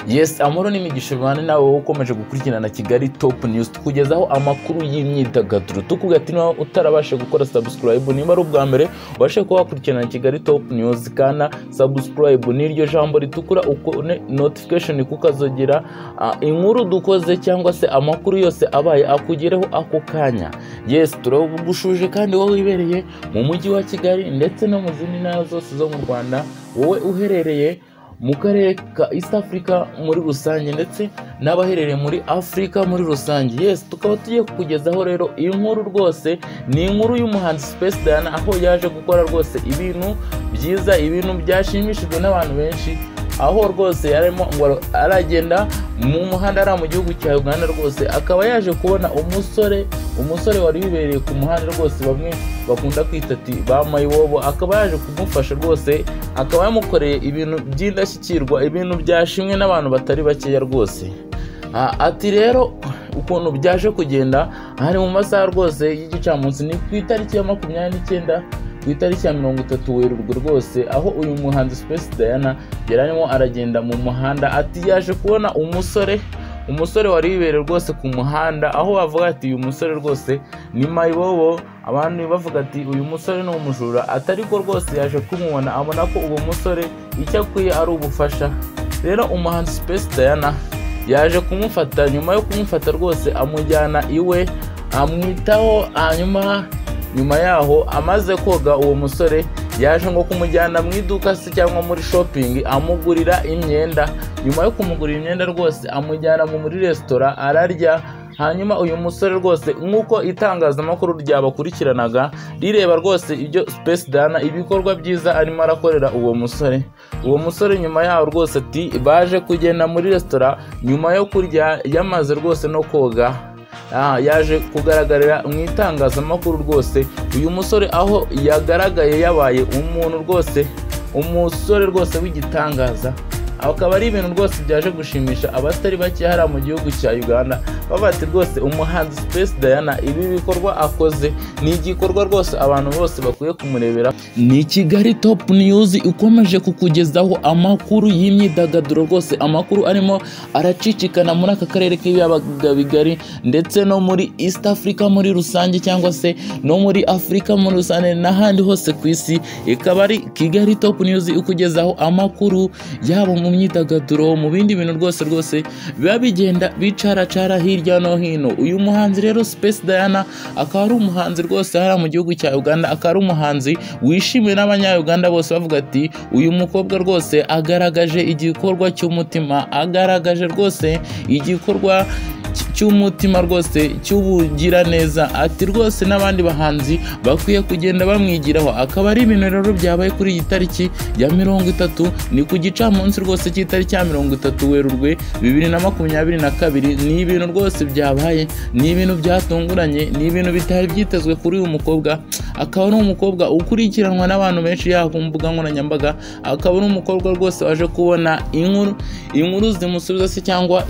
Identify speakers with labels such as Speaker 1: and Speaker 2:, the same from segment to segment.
Speaker 1: Yes, amoro n'imigisha bane nawe ukomeje gukurikirana Kigali Top News tukugezaho amakuru y'imyidagaduro. Tukubwira ati niba utarabashe gukora subscribe niba ari ubwa mbere ubashe kuba wakurikirana Kigali Top News kana subscribe niryo jambo ritukura uko notification kukazogera inkuru dukoze cyangwa se amakuru yose abaye akugereho ako kanya. Yes, turagushuje kandi wowe wibereye mu mujyi wa Kigali ndetse no mu zindi ntara zose zo mu Rwanda, wowe uherereye mu karere ka East Africa muri rusange ndetse n'abaherereye muri Africa muri rusange. Yes, tukaba tugiye kukugezaho rero iyi nkuru rwose ni inkuru y'umuhanzi Space Diana, aho yaje gukora rwose ibintu byiza, ibintu byashimishijwe n'abantu benshi, aho rwose yarimo ngo aragenda mu muhanda ari mu gihugu cya Uganda, rwose akaba yaje kubona umusore wari wibereye ku muhanda rwose bamwe bakunda kwita ati ba mayibobo, akaba yaje kumufasha rwose, akaba yamukoreye ibintu by'indashyikirwa, ibintu byashimwe n'abantu batari bakeya rwose. Ati rero ukuntu byaje kugenda hari mu masaha rwose y'igicamunsi, ni ku itariki ya 29 ku itariki ya 30 Werurwe rwose, aho uyu muhanzi Space Diana yararimo aragenda mu muhanda. Ati yaje kubona umusore wari wibereye rwose ku muhanda, aho bavuga ati uyu musore rwose ni mayibobo, abantu bavuga ati uyu musore ni umujura. Atari ko rwose yaje kumubona, abona ko uwo musore icyo akwiye ari ubufasha. Rero umuhanzi Space Diana yaje kumufata, nyuma yo kumufata rwose amujyana iwe amwitaho. Nyuma yaho amaze koga uwo musore yaje ngo kumujyana mu iduka se cyangwa muri shopping amugurira imyenda. Nyuma yo kumugurira imyenda rwose amujyana muri restaurant ararya. Hanyuma uyu musore rwose nk'uko itangazamakuru ryabakurikiranaga rireba rwose ibyo Space Diana ibikorwa byiza arimo arakorera uwo musore nyuma yaho rwose ati baje kugenda muri restaurant nyuma yo kurya yamaze rwose no koga. Yaje kugaragarira mu itangazamakuru rwose uyu musore aho yagaragaye yabaye umusore rwose w'igitangaza. Akaba ari ibintu rwose byaje gushimisha abatari bake hariya mu gihugu cya Uganda, babati rwose umuhanzi Space Diana ibi bikorwa akoze ni igikorwa rwose abantu bose bakwiye kumurebera. Ni Kigali Top News ukomeje kukugezaho amakuru y'imyidagaduro rwose, amakuru arimo aracicikana muri aka karere k'ibiyaga bigari ndetse no muri East Africa muri rusange, cyangwa se no muri Africa muri rusange n'ahandi hose ku isi. Ikaba ari Kigali Top News ukugezaho amakuru yabo mu myidagaduro, mu bindi bintu rwose biba bigenda bicaracara hirya no hino. Uyu muhanzi rero Space Diana akaba ari umuhanzi rwose hariya mu gihugu cya Uganda, akaba ari umuhanzi wishimiwe n'abanya-Uganda bose bavuga ati uyu mukobwa rwose agaragaje igikorwa cy'umutima, agaragaje rwose igikorwa cy'umutima rwose cy'ubugira neza. Ati rwose n'abandi bahanzi bakwiye kugenda bamwigiraho. Akaba ari ibintu rero byabaye kuri iyi tariki ya 30, ni ku gicamunsi rwose cy'itariki ya 30 Werurwe 2022. ni ibintu rwose byabaye, ni ibintu byatunguranye, ni ibintu bitari byitezwe kuri uyu mukobwa. Akaba ari umukobwa ukurikiranwa n'abantu benshi ya ku mbuga nkoranyambaga, akaba ari umukobwa rwose waje kubona inkuru zimusubiza se cyangwa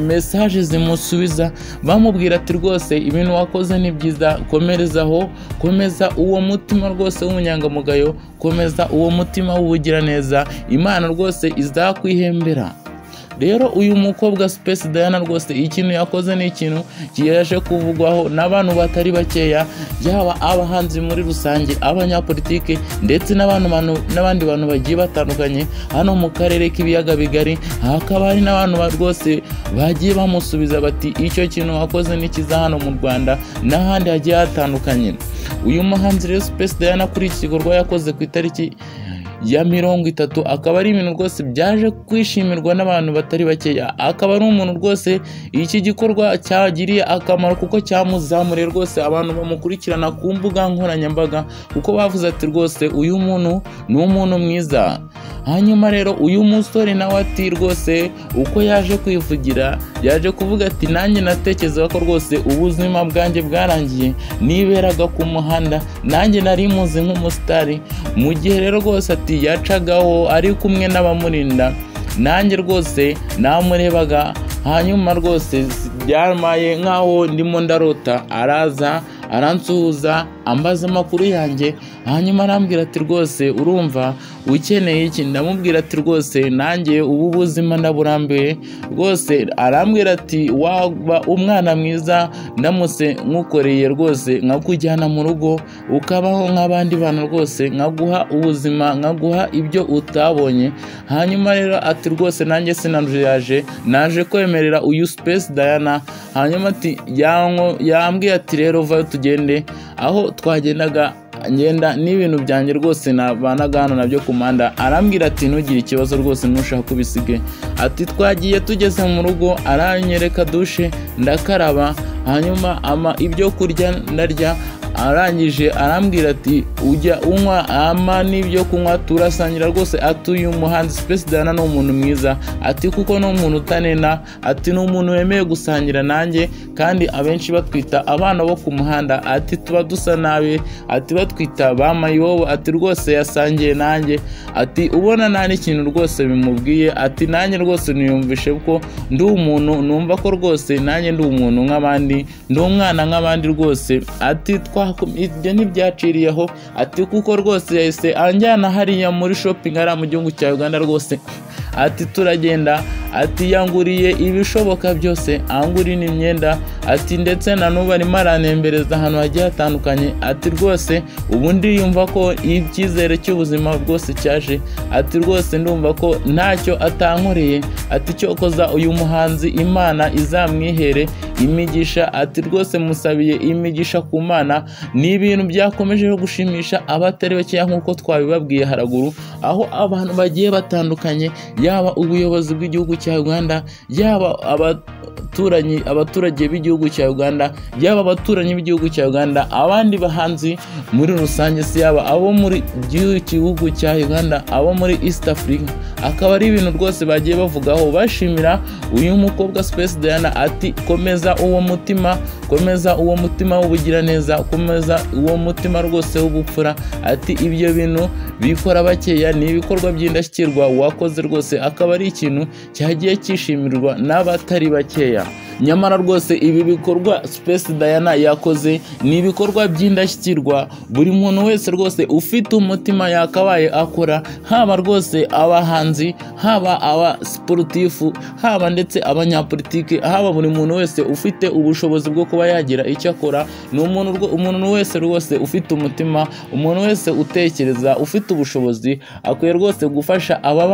Speaker 1: message zimusubiza bamubwira ati rwose ibintu wakoze ni byiza, komerezaho, komeza uwo mutima rwose w'umunyangamugayo, komeza uwo mutima w'ubugira neza, Imana rwose izakwihembera. Rero uyu mukobwa Space Diana rwose ikintu yakoze ni ikintu kiyaje kuvugwaho n'abantu batari bakeya, yaba abahanzi muri rusange, abanyapolitike ndetse n'abandi bantu bagiye batandukanye hano mu karere k'ibiyaga bigari. Hakaba hari n'abantu rwose bagiye bamusubiza bati icyo kintu wakoze ni kiza hano mu Rwanda n'ahandi hagiye hatandukanye. Uyu muhanzi rero Space Diana kuri iki gikorwa yakoze ku itariki ya 30, akaba ari ibintu rwose byaje kwishimirwa n'abantu batari bakeya. Akaba ari umuntu rwose iki gikorwa cyagiriye akamaro kuko cyamuzamuriye rwose, abantu bamukurikirana ku mbuga nkoranyambaga kuko bavuze ati rwose uyu muntu ni umuntu mwiza. Hanyuma rero uyu musore nawe ati rwose uko yaje kwivugira, yaje kuvuga ati nanjye natekerezaga ko rwose ubuzima bwanjye bwarangiye niberaga ku muhanda, nanjye nari muzi nk'umusitari. Mu gihe rero rwose ati yacagaho ari kumwe n'abamurinda, nanjye rwose namurebaga. Hanyuma rwose byamaye nkaho ndimo ndarota, araza aransuhuza ambaza amakuru yanjye, hanyuma arambwira ati rwose urumva ukeneye iki? Ndamubwira ati rwose nanjye ubu buzima ndaburambiwe rwose. Arambwira ati waba umwana mwiza ndamutse nkukoreye rwose nkakujyana mu rugo ukabaho nk'abandi bana rwose, nkaguha ubuzima, nkaguha ibyo utabonye. Hanyuma rero ati rwose nanjye sinanjuyaje, naje kwemerera uyu Space Diana. Hanyuma ati yambwiye ati rero vayo tugende. Aho twagendaga ngenda n'ibintu byanjye rwose nabanaga hano nabyo ku muhanda. Arambwira ati ntugire ikibazo rwose ntushaka kubisige. Ati twagiye tugeze mu rugo aranyereka dushe ndakaraba, hanyuma ibyo kurya ndarya. Arangije arambwira ati ujya unywa n'ibyo kunywa turasangira rwose. Ati uyu muhanzi Space Diana ni umuntu mwiza, ati kuko ni umuntu utanena, ati ni umuntu wemeye gusangira nanjye, kandi abenshi batwita abana bo ku muhanda, ati tuba dusa nabi, ati batwita ba mayibobo. Ati rwose yasangiye nanjye, ati ubona nta n'ikintu rwose bimubwiye. Ati nanjye rwose niyumvishe ko ndi umuntu, numva ko rwose nanjye ndi umuntu nk'abandi, ndi umwana nk'abandi rwose. Ati ibyo ntibyaciriyeho, ati kuko rwose yahise anjyana hariya muri shopping hariya mu gihugu cya Uganda rwose. Ati turagenda, ati yanguriye ibishoboka byose, angurira imyenda, ati ndetse na n'ubu arimo aranembereza ahantu hagiye hatandukanye. Ati rwose ubu ndiyumva ko icyizere cy'ubuzima bwose cyaje. Ati rwose ndumva ko ntacyo atankoreye. Ati cyo koza uyu muhanzi Imana izamwihere imigisha. Ati rwose musabiye imigisha ku Mana. Ni ibintu byakomeje gushimisha abatari bakeya nk'uko twabibabwiye haraguru, aho abantu bagiye batandukanye, yaba ubuyobozi bw'igihugu cya Uganda, yaba abaturage b'igihugu cya Uganda, yaba abaturanyi b'igihugu cya Uganda, abandi bahanzi muri rusange, si yaba abo muri gihugu cya Uganda, abo muri East Africa. Akaba ari ibintu rwose bagiye bavugaho bashimira uyu mukobwa Space Diana. Ati komeza uwo mutima, komeza uwo mutima w'ubugiraneza, komeza uwo mutima rwose w'ubupfura. Ati ibyo bintu bikora bakeya, ni ibikorwa by'indashyikirwa wakoze rwose. Akaba ari ikintu cyagiye kishimirwa n'abatari bakeya. Nyamara rwose ibi bikorwa Space Diana yakoze ni ibikorwa by'indashyikirwa buri muntu wese rwose ufite umutima yakabaye akora, haba rwose abahanzi, haba aba sportifu, haba ndetse abanyapolitike, haba buri muntu wese ufite ubushobozi bwo kuba yagira icyo akora. Ni umuntu wese rwose ufite umutima, umuntu wese utekereza, ufite ubushobozi, akwiye rwose gufasha aba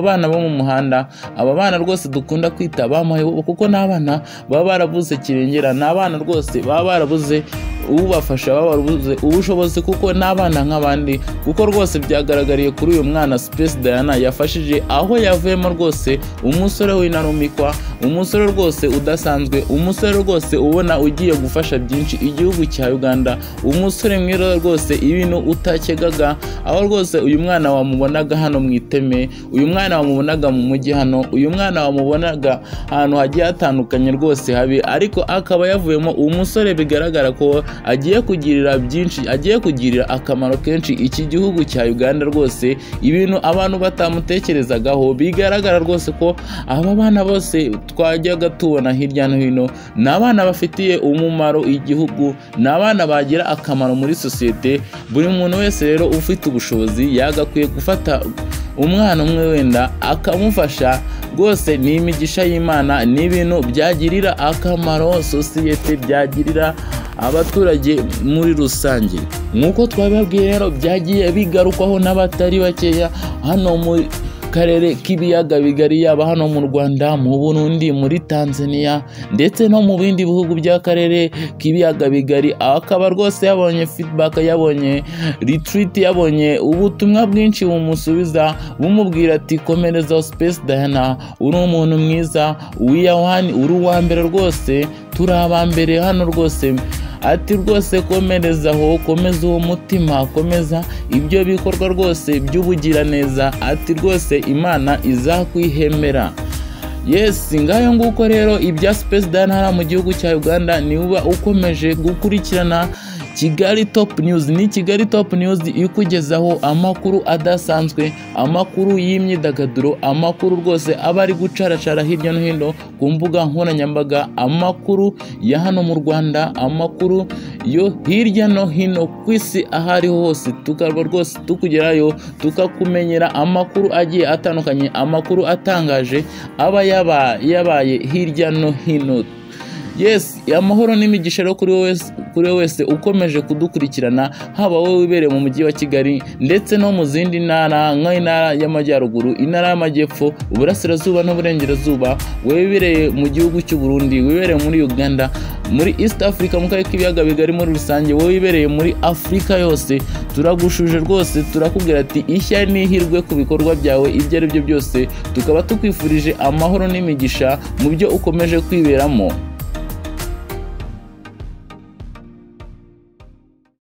Speaker 1: bana bo mu muhanda, aba bana rwose dukunda kwita ba mayibobo, kuko n'abana baba barabuze kirengera, n'abana rwose baba barabuze ubafasha, baba barabuze ubushobozi, kuko n'abana nk'abandi. Kuko rwose byagaragariye kuri uyu mwana Space Diana yafashije, aho yavuyemo rwose umusore w'intarumikwa, umusore rwose udasanzwe, umusore rwose ubona ugiye gufasha byinshi igihugu cya Uganda, umusore mwiza rwose ibintu utakegaga. Aho rwose uyu mwana wamubonaga hano mu Iteme, uyu mwana wamubonaga mu mujyi hano, uyu mwana wamubonaga ahantu hagiye hatandukanye rwose habi, ariko akaba yavuyemo umusore bigaragara ko agiye kugirira byinshi, agiye kugirira akamaro kenshi iki gihugu cya Uganda rwose, ibintu abantu batamutekerezagaho. Bigaragara rwose ko aba bana bose twajyaga tubona hirya no hino ni abana bafitiye umumaro igihugu, ni abana bagira akamaro muri sosiyete. Buri muntu wese rero ufite ubushobozi yagakwiye gufata umwana umwe wenda akamufasha rwose. Ni imigisha y'Imana, ni ibintu byagirira akamaro sosiyete, byagirira abaturage muri rusange. Nk'uko twabibabwiye rero byagiye bigarukwaho n'abatari bakeya hano muri karere k'ibiyaga bigari, yaba hano mu Rwanda, mu Burundi, muri Tanzania ndetse no mu bindi bihugu by'akarere k'ibiyaga bigari. Akaba rwose yabonye feedback, yabonye retweet, yabonye ubutumwa bwinshi bumusubiza bumubwira ati komereza Space Diana, uri umuntu mwiza, uri uwa mbere rwose, turi abambere hano rwose. Ati rwose komerezaho, komeza uwo mutima, komeza ibyo bikorwa rwose by'ubugiraneza. Ati rwose Imana izakwihemera. Yes, ngayo nguko rero ibya Space Diana mu gihugu cya Uganda. Niba ukomeje gukurikirana Kigali Top News. Ni Kigali Top News ikugezaho amakuru adasanzwe, amakuru y'imyidagaduro, amakuru rwose aba ari gucaracara hirya no hino ku mbuga nkoranyambaga, amakuru ya hano mu Rwanda, amakuru yo hirya no hino ku isi aho ariho hose, tukaba rwose tukugerayo tukakumenyera amakuru agiye atandukanye, amakuru atangaje aba yabaye hirya no hino. Yes, amahoro n'imigisha rero kuri wowe wese ukomeje kudukurikirana, haba wowe wibereye mu mujyi wa Kigali ndetse no mu zindi ntara nk'intara y'Amajyaruguru, intara y'Amajyepfo, Uburasirazuba n'Uburengerazuba, wowe wibereye mu gihugu cy'u Burundi, wibereye muri Uganda, muri East Africa, mu karere k'ibiyaga bigari muri rusange, wowe wibereye muri Afurika yose, turagushuje rwose, turakubwira ati ishya n'ihirwe ku bikorwa byawe ibyo ari byo byose, tukaba tukwifurije amahoro n'imigisha mu byo ukomeje kwiberamo.